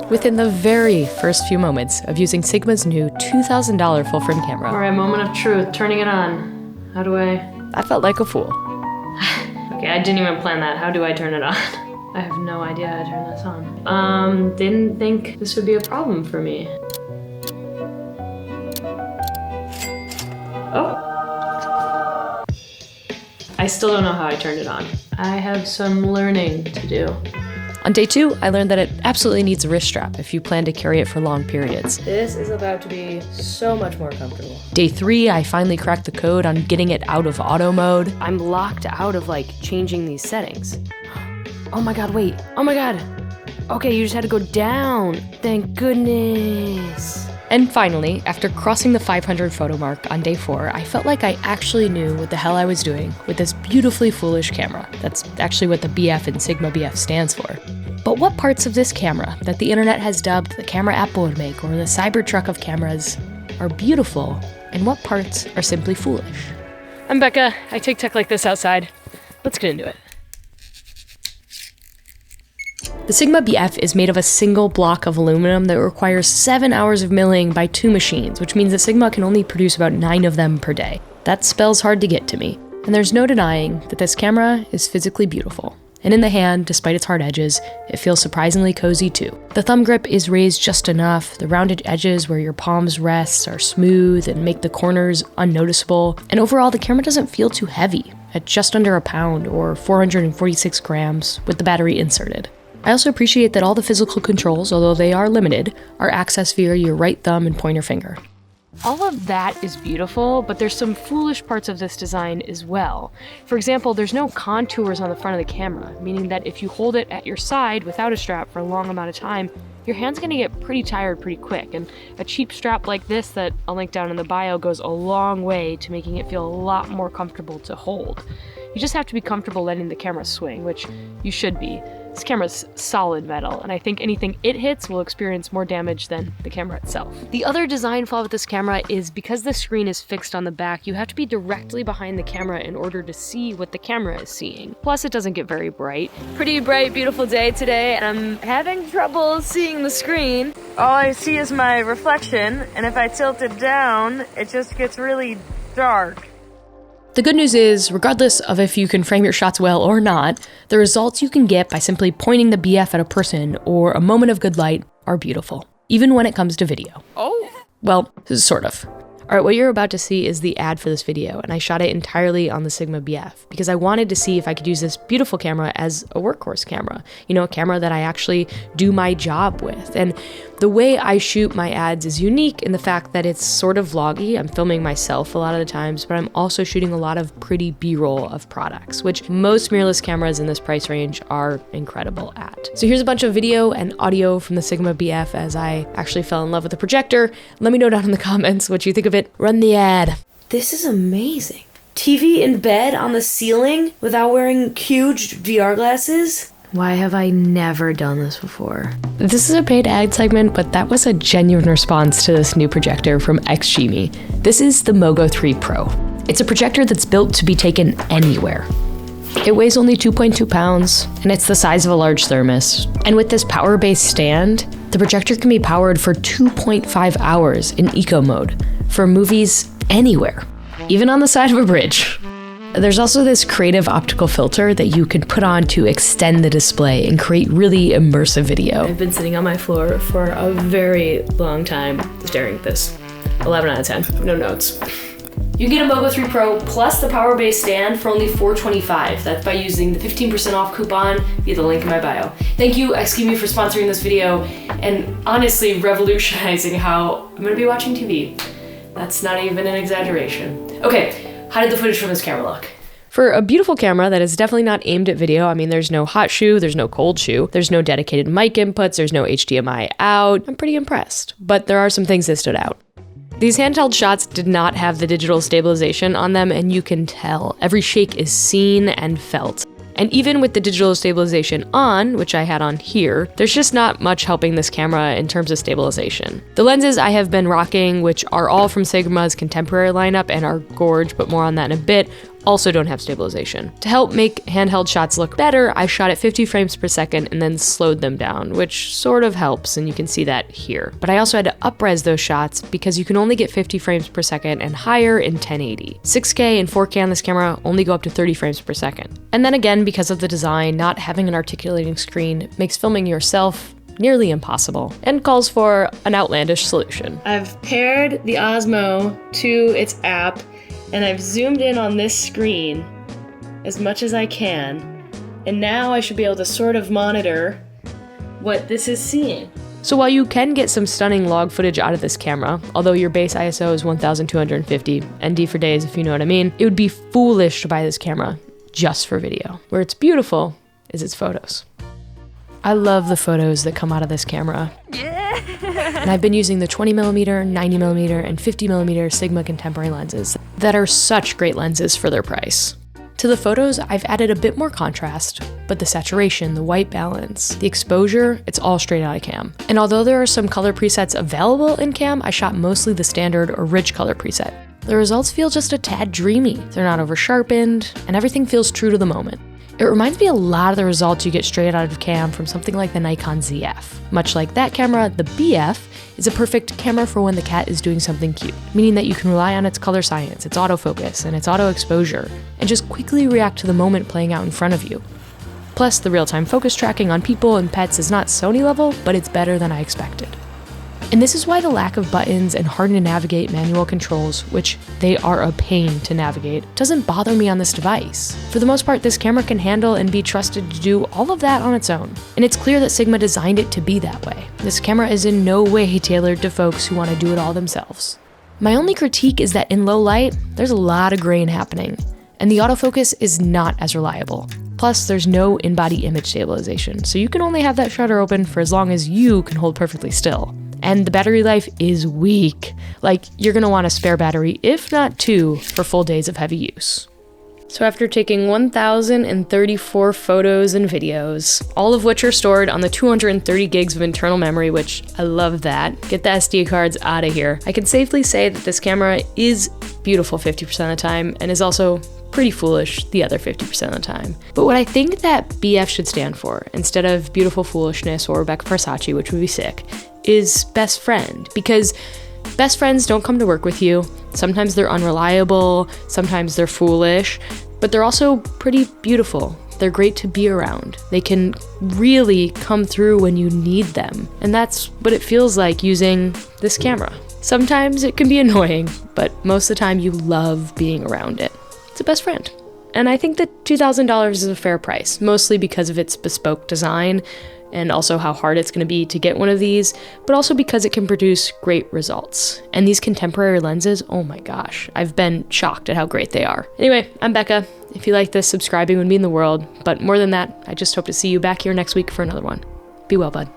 within the very first few moments of using Sigma's new $2,000 full-frame camera. All right, moment of truth, turning it on. How do I? I felt like a fool. Okay, I didn't even plan that. How do I turn it on? I have no idea how to turn this on. Didn't think this would be a problem for me. Oh. I still don't know how I turned it on. I have some learning to do. On day 2, I learned that it absolutely needs a wrist strap if you plan to carry it for long periods. This is about to be so much more comfortable. Day 3, I finally cracked the code on getting it out of auto mode. I'm locked out of like changing these settings. Oh my god, wait. Oh my god. Okay, you just had to go down. Thank goodness. And finally, after crossing the 500 photo mark on day 4, I felt like I actually knew what the hell I was doing with this beautifully foolish camera. That's actually what the BF in Sigma BF stands for. But what parts of this camera that the internet has dubbed the camera Apple would make, or the Cybertruck of cameras, are beautiful, and what parts are simply foolish? I'm Becca. I take tech like this outside. Let's get into it. The Sigma BF is made of a single block of aluminum that requires 7 hours of milling by 2 machines, which means that Sigma can only produce about 9 of them per day. That spells hard to get to me, and there's no denying that this camera is physically beautiful. And in the hand, despite its hard edges, it feels surprisingly cozy too. The thumb grip is raised just enough, the rounded edges where your palms rest are smooth and make the corners unnoticeable, and overall the camera doesn't feel too heavy, at just under a pound or 446 grams with the battery inserted. I also appreciate that all the physical controls, although they are limited, are accessed via your right thumb and pointer finger. All of that is beautiful, but there's some foolish parts of this design as well. For example, there's no contours on the front of the camera, meaning that if you hold it at your side without a strap for a long amount of time, your hand's gonna get pretty tired pretty quick, and a cheap strap like this that I'll link down in the bio goes a long way to making it feel a lot more comfortable to hold. You just have to be comfortable letting the camera swing, which you should be. This camera's solid metal, and I think anything it hits will experience more damage than the camera itself. The other design flaw with this camera is because the screen is fixed on the back, you have to be directly behind the camera in order to see what the camera is seeing. Plus, it doesn't get very bright. Pretty bright, beautiful day today, and I'm having trouble seeing the screen. All I see is my reflection, and if I tilt it down, it just gets really dark. The good news is, regardless of if you can frame your shots well or not, the results you can get by simply pointing the BF at a person or a moment of good light are beautiful, even when it comes to video. Oh! Well, sort of. Alright, what you're about to see is the ad for this video, and I shot it entirely on the Sigma BF because I wanted to see if I could use this beautiful camera as a workhorse camera. You know, a camera that I actually do my job with. And the way I shoot my ads is unique in the fact that it's sort of vloggy. I'm filming myself a lot of the times, but I'm also shooting a lot of pretty B-roll of products, which most mirrorless cameras in this price range are incredible at. So here's a bunch of video and audio from the Sigma BF as I actually fell in love with the projector. Let me know down in the comments what you think of it. Run the ad. This is amazing. TV in bed on the ceiling without wearing huge VR glasses? Why have I never done this before? This is a paid ad segment, but that was a genuine response to this new projector from XGIMI. This is the Mogo 3 Pro. It's a projector that's built to be taken anywhere. It weighs only 2.2 pounds, and it's the size of a large thermos. And with this power-based stand, the projector can be powered for 2.5 hours in eco mode, for movies anywhere, even on the side of a bridge. There's also this creative optical filter that you can put on to extend the display and create really immersive video. I've been sitting on my floor for a very long time staring at this. 11 out of 10, no notes. You can get a Mogo 3 Pro plus the power-based stand for only $425. That's by using the 15% off coupon via the link in my bio. Thank you, XGIMI, for sponsoring this video and honestly revolutionizing how I'm gonna be watching TV. That's not even an exaggeration. Okay, how did the footage from this camera look? For a beautiful camera that is definitely not aimed at video, I mean, there's no hot shoe, there's no cold shoe, there's no dedicated mic inputs, there's no HDMI out. I'm pretty impressed, but there are some things that stood out. These handheld shots did not have the digital stabilization on them, and you can tell. Every shake is seen and felt. And even with the digital stabilization on, which I had on here, there's just not much helping this camera in terms of stabilization. The lenses I have been rocking, which are all from Sigma's contemporary lineup and are gorge, but more on that in a bit, also don't have stabilization. To help make handheld shots look better, I shot at 50 frames per second and then slowed them down, which sort of helps, and you can see that here. But I also had to up-res those shots because you can only get 50 frames per second and higher in 1080. 6K and 4K on this camera only go up to 30 frames per second. And then again, because of the design, not having an articulating screen makes filming yourself nearly impossible, and calls for an outlandish solution. I've paired the Osmo to its app, and I've zoomed in on this screen as much as I can, and now I should be able to sort of monitor what this is seeing. So while you can get some stunning log footage out of this camera, although your base ISO is 1250, ND for days if you know what I mean, it would be foolish to buy this camera just for video. Where it's beautiful is its photos. I love the photos that come out of this camera. Yeah. And I've been using the 20mm, 90mm, and 50mm Sigma contemporary lenses that are such great lenses for their price. To the photos, I've added a bit more contrast, but the saturation, the white balance, the exposure, it's all straight out of cam. And although there are some color presets available in cam, I shot mostly the standard or rich color preset. The results feel just a tad dreamy. They're not over sharpened, and everything feels true to the moment. It reminds me a lot of the results you get straight out of cam from something like the Nikon ZF. Much like that camera, the BF is a perfect camera for when the cat is doing something cute, meaning that you can rely on its color science, its autofocus, and its auto exposure, and just quickly react to the moment playing out in front of you. Plus, the real-time focus tracking on people and pets is not Sony level, but it's better than I expected. And this is why the lack of buttons and hard to navigate manual controls, which they are a pain to navigate, doesn't bother me on this device. For the most part, this camera can handle and be trusted to do all of that on its own. And it's clear that Sigma designed it to be that way. This camera is in no way tailored to folks who want to do it all themselves. My only critique is that in low light, there's a lot of grain happening, and the autofocus is not as reliable. Plus, there's no in-body image stabilization, so you can only have that shutter open for as long as you can hold perfectly still. And the battery life is weak. Like, you're gonna want a spare battery, if not two, for full days of heavy use. So after taking 1,034 photos and videos, all of which are stored on the 230 gigs of internal memory, which I love that, get the SD cards out of here, I can safely say that this camera is beautiful 50% of the time, and is also pretty foolish the other 50% of the time. But what I think that BF should stand for, instead of beautiful foolishness or Becca Farsace, which would be sick, is best friend. Because best friends don't come to work with you. Sometimes they're unreliable, sometimes they're foolish, but they're also pretty beautiful. They're great to be around. They can really come through when you need them. And that's what it feels like using this camera. Sometimes it can be annoying, but most of the time you love being around it. It's a best friend. And I think that $2,000 is a fair price, mostly because of its bespoke design and also how hard it's going to be to get one of these, but also because it can produce great results. And these contemporary lenses, oh my gosh, I've been shocked at how great they are. Anyway, I'm Becca. If you like this, subscribing would mean the world, but more than that, I just hope to see you back here next week for another one. Be well, bud.